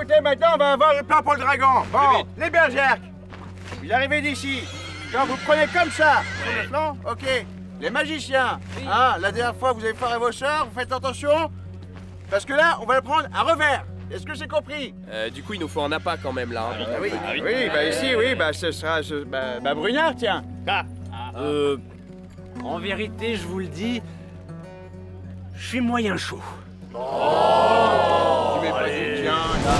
écoutez, maintenant, on va avoir le plan pour le dragon. Bon, les bergères, vous arrivez d'ici. Quand vous prenez comme ça, sur le flanc, ok. Les magiciens, hein, la dernière fois, vous avez foiré vos sorts, vous faites attention. Parce que là, on va le prendre à revers. Est-ce que c'est compris? Du coup, il nous faut un appât quand même, là. Hein, oui, bah ici, oui, bah ce sera... bah Brugnard, tiens. En vérité, je vous le dis, je suis moyen chaud. Tu mets pas du tien, là.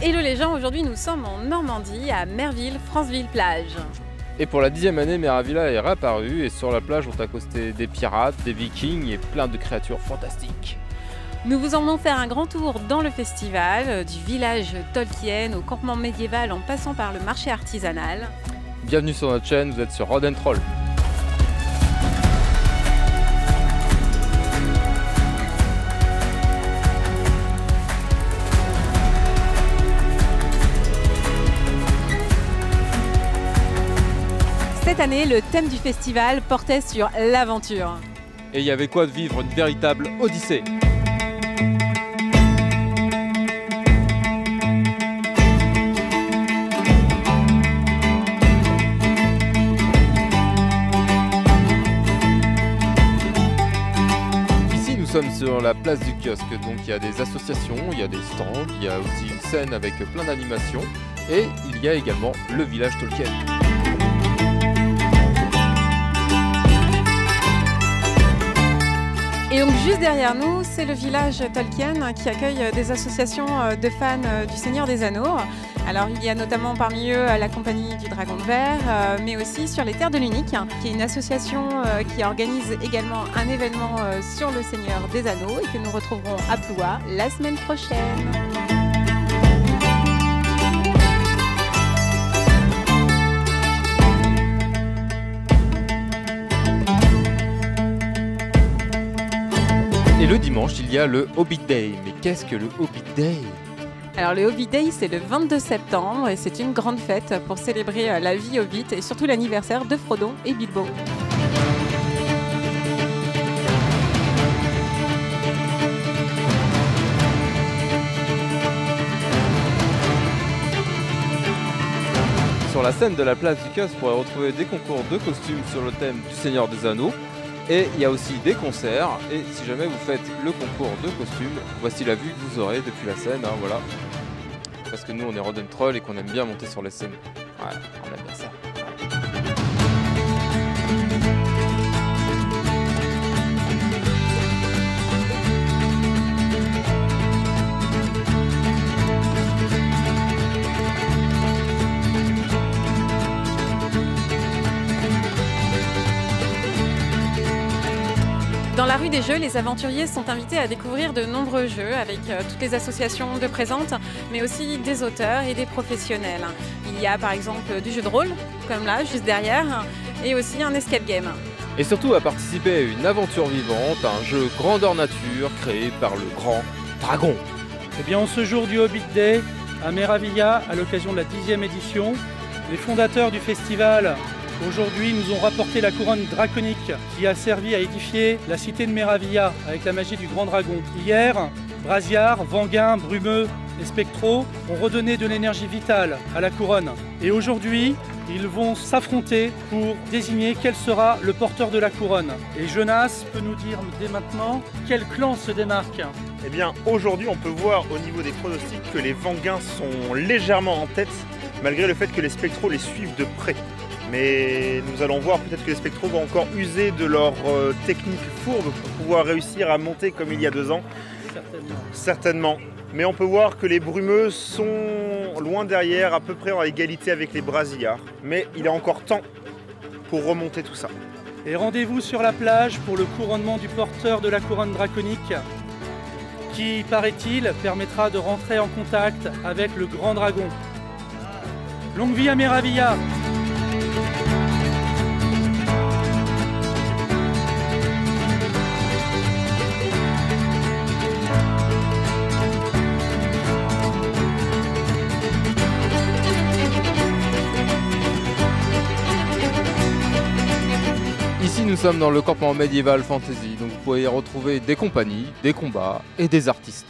Hello les gens, aujourd'hui nous sommes en Normandie, à Merville, Franceville-Plage. Et pour la 10e année, Meravilla est réapparue et sur la plage ont accosté des pirates, des vikings et plein de créatures fantastiques. Nous vous emmenons faire un grand tour dans le festival, du village Tolkien au campement médiéval en passant par le marché artisanal. Bienvenue sur notre chaîne, vous êtes sur Road & Troll. Cette année, le thème du festival portait sur l'aventure. Et il y avait quoi de vivre une véritable odyssée. Ici nous sommes sur la place du kiosque, donc il y a des associations, il y a des stands, il y a aussi une scène avec plein d'animations et il y a également le village Tolkien. Et donc juste derrière nous, c'est le village Tolkien qui accueille des associations de fans du Seigneur des Anneaux. Alors il y a notamment parmi eux la compagnie du Dragon de Verre, mais aussi sur les Terres de l'Unique, qui est une association qui organise également un événement sur le Seigneur des Anneaux et que nous retrouverons à Ploie la semaine prochaine. Et le dimanche, il y a le Hobbit Day. Mais qu'est-ce que le Hobbit Day? Alors le Hobbit Day, c'est le 22 septembre et c'est une grande fête pour célébrer la vie Hobbit et surtout l'anniversaire de Frodo et Bilbo. Sur la scène de la place du kiosque, vous pourrez retrouver des concours de costumes sur le thème du Seigneur des Anneaux. Et il y a aussi des concerts, et si jamais vous faites le concours de costumes, voici la vue que vous aurez depuis la scène, hein, voilà. Parce que nous on est Road & Troll et qu'on aime bien monter sur les scènes. Ouais, on aime bien ça. Dans la rue des jeux, les aventuriers sont invités à découvrir de nombreux jeux avec toutes les associations de présentes, mais aussi des auteurs et des professionnels. Il y a par exemple du jeu de rôle, comme là, juste derrière, et aussi un escape game. Et surtout à participer à une aventure vivante, un jeu grandeur nature créé par le Grand Dragon. Eh bien, en ce jour du Hobbit Day, à Meraviglia, à l'occasion de la 10e édition, les fondateurs du festival aujourd'hui nous ont rapporté la couronne draconique qui a servi à édifier la cité de Meraviglia avec la magie du Grand Dragon. Hier, Braziard, Vanguin, Brumeux et Spectro ont redonné de l'énergie vitale à la couronne. Et aujourd'hui, ils vont s'affronter pour désigner quel sera le porteur de la couronne. Et Jonas peut nous dire dès maintenant quel clan se démarque. Eh bien, aujourd'hui, on peut voir au niveau des pronostics que les Vanguins sont légèrement en tête, malgré le fait que les Spectros les suivent de près. Mais nous allons voir peut-être que les Spectros vont encore user de leur technique fourbe pour pouvoir réussir à monter comme il y a 2 ans. Certainement. Mais on peut voir que les Brumeux sont loin derrière, à peu près en égalité avec les Brasillards. Mais il est encore temps pour remonter tout ça. Et rendez-vous sur la plage pour le couronnement du porteur de la couronne draconique qui, paraît-il, permettra de rentrer en contact avec le Grand Dragon. Longue vie à Meraviglia! Ici nous sommes dans le campement Medieval Fantasy, donc vous pouvez y retrouver des compagnies, des combats et des artistes.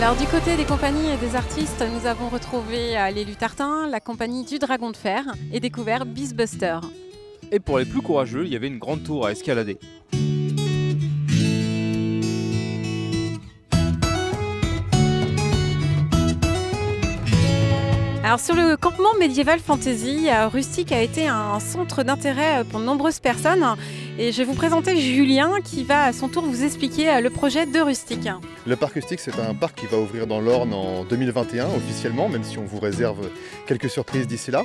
Alors du côté des compagnies et des artistes, nous avons retrouvé l'élu Tartin, la compagnie du Dragon de Fer et découvert Beastbuster. Et pour les plus courageux, il y avait une grande tour à escalader. Alors sur le campement Medieval Fantasy, Rustic a été un centre d'intérêt pour de nombreuses personnes. Et je vais vous présenter Julien qui va à son tour vous expliquer le projet de Rustic. Le parc Rustic, c'est un parc qui va ouvrir dans l'Orne en 2021 officiellement, même si on vous réserve quelques surprises d'ici là.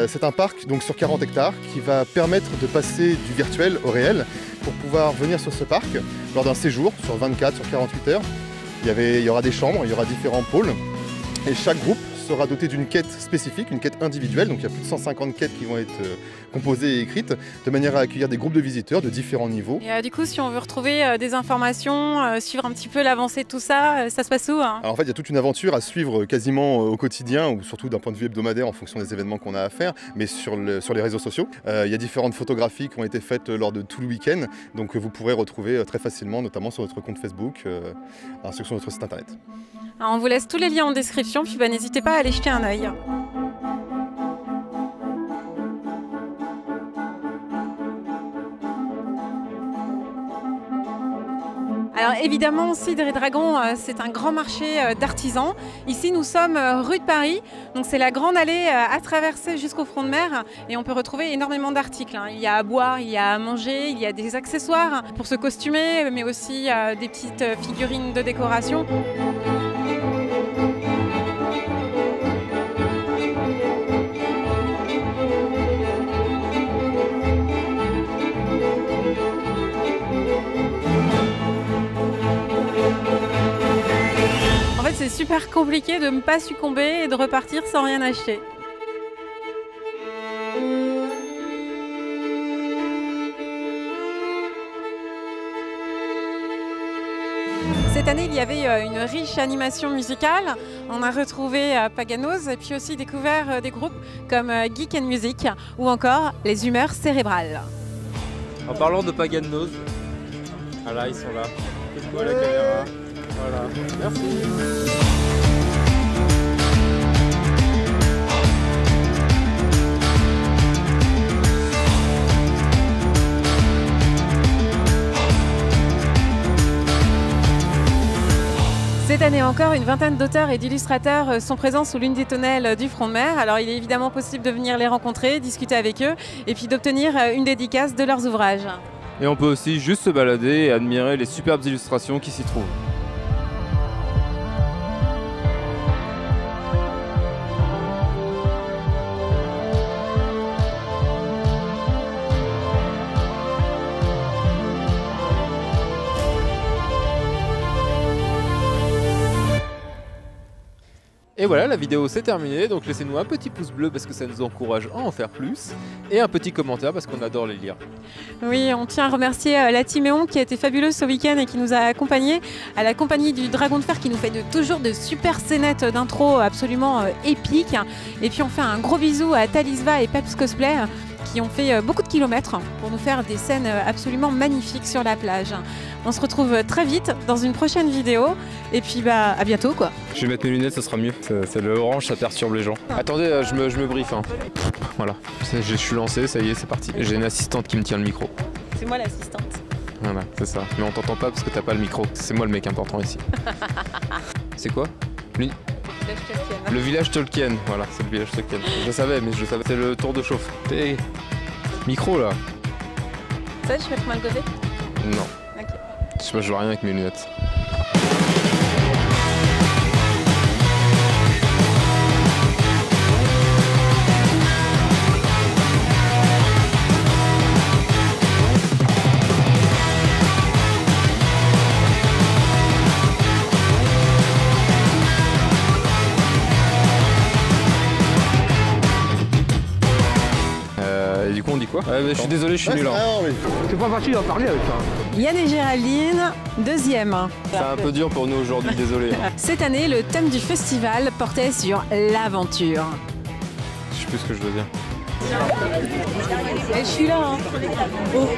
C'est un parc donc sur 40 hectares qui va permettre de passer du virtuel au réel pour pouvoir venir sur ce parc lors d'un séjour sur 24, sur 48 heures. Il y aura des chambres, il y aura différents pôles et chaque groupe sera doté d'une quête spécifique, une quête individuelle, donc il y a plus de 150 quêtes qui vont être composées et écrites, de manière à accueillir des groupes de visiteurs de différents niveaux. Et du coup, si on veut retrouver des informations, suivre un petit peu l'avancée de tout ça, ça se passe où hein? Alors en fait, il y a toute une aventure à suivre quasiment au quotidien, ou surtout d'un point de vue hebdomadaire en fonction des événements qu'on a à faire, mais sur les réseaux sociaux. Il y a différentes photographies qui ont été faites lors de tout le week-end, donc vous pourrez retrouver très facilement, notamment sur notre compte Facebook, ainsi que sur notre site internet. Alors, on vous laisse tous les liens en description, puis n'hésitez pas à aller jeter un œil. Alors évidemment, Cidre et Dragon, c'est un grand marché d'artisans. Ici, nous sommes rue de Paris, donc c'est la grande allée à traverser jusqu'au front de mer et on peut retrouver énormément d'articles. Il y a à boire, il y a à manger, il y a des accessoires pour se costumer, mais aussi des petites figurines de décoration. C'est super compliqué de ne pas succomber et de repartir sans rien acheter. Cette année, il y avait une riche animation musicale. On a retrouvé Paganos et puis aussi découvert des groupes comme Geek and Music ou encore Les Humeurs Cérébrales. En parlant de Paganos, voilà, ils sont là. Qu'est-ce que la caméra? Voilà, merci. Cette année encore, une vingtaine d'auteurs et d'illustrateurs sont présents sous l'une des tonnelles du front de mer. Alors il est évidemment possible de venir les rencontrer, discuter avec eux et puis d'obtenir une dédicace de leurs ouvrages. Et on peut aussi juste se balader et admirer les superbes illustrations qui s'y trouvent. Et voilà, la vidéo c'est terminé, donc laissez-nous un petit pouce bleu parce que ça nous encourage à en faire plus, et un petit commentaire parce qu'on adore les lire. Oui, on tient à remercier la Timéon qui a été fabuleuse ce week-end et qui nous a accompagnés, à la compagnie du Dragon de Fer qui nous fait toujours de super scénettes d'intro absolument épiques. Et puis on fait un gros bisou à Talisva et Peps Cosplay qui ont fait beaucoup de kilomètres pour nous faire des scènes absolument magnifiques sur la plage. On se retrouve très vite dans une prochaine vidéo et puis bah à bientôt quoi. Je vais mettre mes lunettes, ça sera mieux. C'est le orange, ça perturbe les gens. Attendez, je me briefe. Hein. Voilà, je suis lancé, ça y est, c'est parti. J'ai une assistante qui me tient le micro. C'est moi l'assistante. Voilà, c'est ça. Mais on t'entend pas parce que t'as pas le micro. C'est moi le mec important ici. C'est quoi? Le village Tolkien. Voilà, c'est le village Tolkien. Je le savais, mais je savais. C'est le tour de chauffe. Hey. Micro là. Ça, je vais être mal gosé? Non. Ok. Je sais pas, je vois rien avec mes lunettes. Et du coup on dit quoi? Je suis désolé, je suis nul. C'est pas facile d'en parler avec ça. Yann et Géraldine, deuxième. C'est un peu dur pour nous aujourd'hui, désolé. Cette année, le thème du festival portait sur l'aventure. Je sais plus ce que je veux dire. Je suis là. Hein. Oh.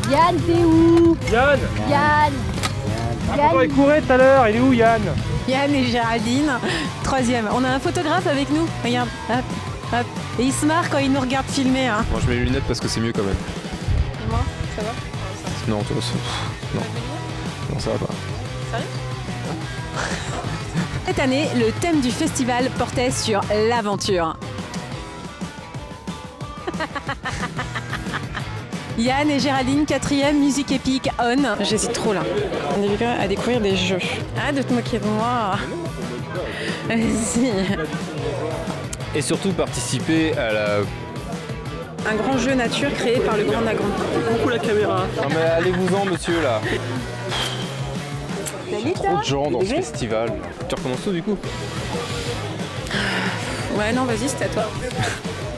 Yann, t'es où? Yann Yann il courait tout à l'heure, il est où Yann? Yann et Géraldine, troisième. On a un photographe avec nous, regarde. Hop, hop. Et il se marre quand il nous regarde filmer. Hein. Moi je mets les lunettes parce que c'est mieux quand même. Et moi, ça va? Non, toi, non. Non, ça va pas. Sérieux? Cette année, le thème du festival portait sur l'aventure. Yann et Géraldine, quatrième, musique épique, on. J'hésite trop là. On est à découvrir des jeux. Arrête de te moquer de moi. Vas-y. Et surtout participer à la... Un grand jeu nature créé par le Grand Dragon. Coucou la caméra. Non mais allez-vous-en monsieur là. Trop de gens dans ce festival. Tu recommences tout du coup? Ouais non vas-y c'est à toi.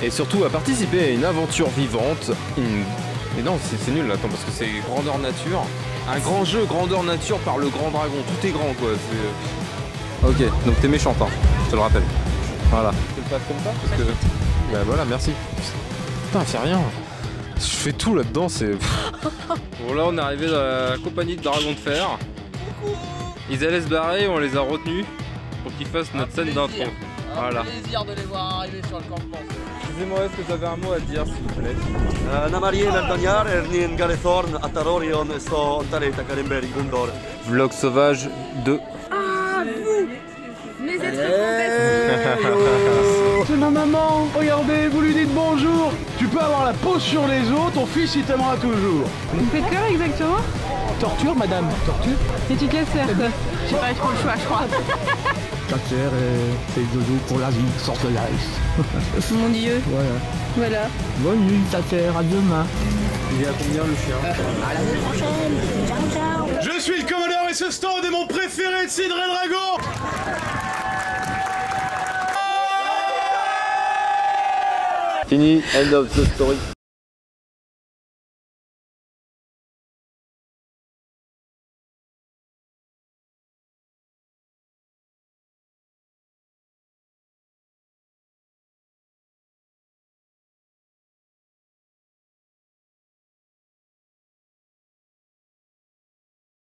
Et surtout à participer à une aventure vivante. Mais non c'est nul attends parce que c'est grandeur nature. Un grand jeu grandeur nature par le Grand Dragon. Tout est grand quoi. Ok donc t'es méchante hein, je te le rappelle. Voilà. Je le passe comme ça parce que... Bah voilà merci. Putain fais rien. Je fais tout là-dedans c'est... Bon là on est arrivé dans la compagnie de Dragon de Fer. Ils allaient se barrer, on les a retenus pour qu'ils fassent notre scène d'intro. Voilà. Un plaisir de les voir arriver sur le campement. Excusez-moi, est-ce que vous avez un mot à dire s'il vous plaît? Vlog sauvage 2. Ah, vous Mais êtes C'est ma maman. Regardez, vous lui dites bonjour. Tu peux avoir la peau sur les os, ton fils il t'aimera toujours. Vous faites quoi exactement? Torture, madame, torture. Et tu te laisses faire quoi? J'ai pas trop le choix, je crois. Ta sœur, c'est dodo pour la vie, sorcellerie. Mon Dieu. Voilà. Bonne nuit, ta sœur, à demain. Il est à combien le chien? à l'année prochaine. Ciao, ciao. Je suis le commandeur et ce stand est mon préféré de Cidre et Dragon. Fini, end of the story.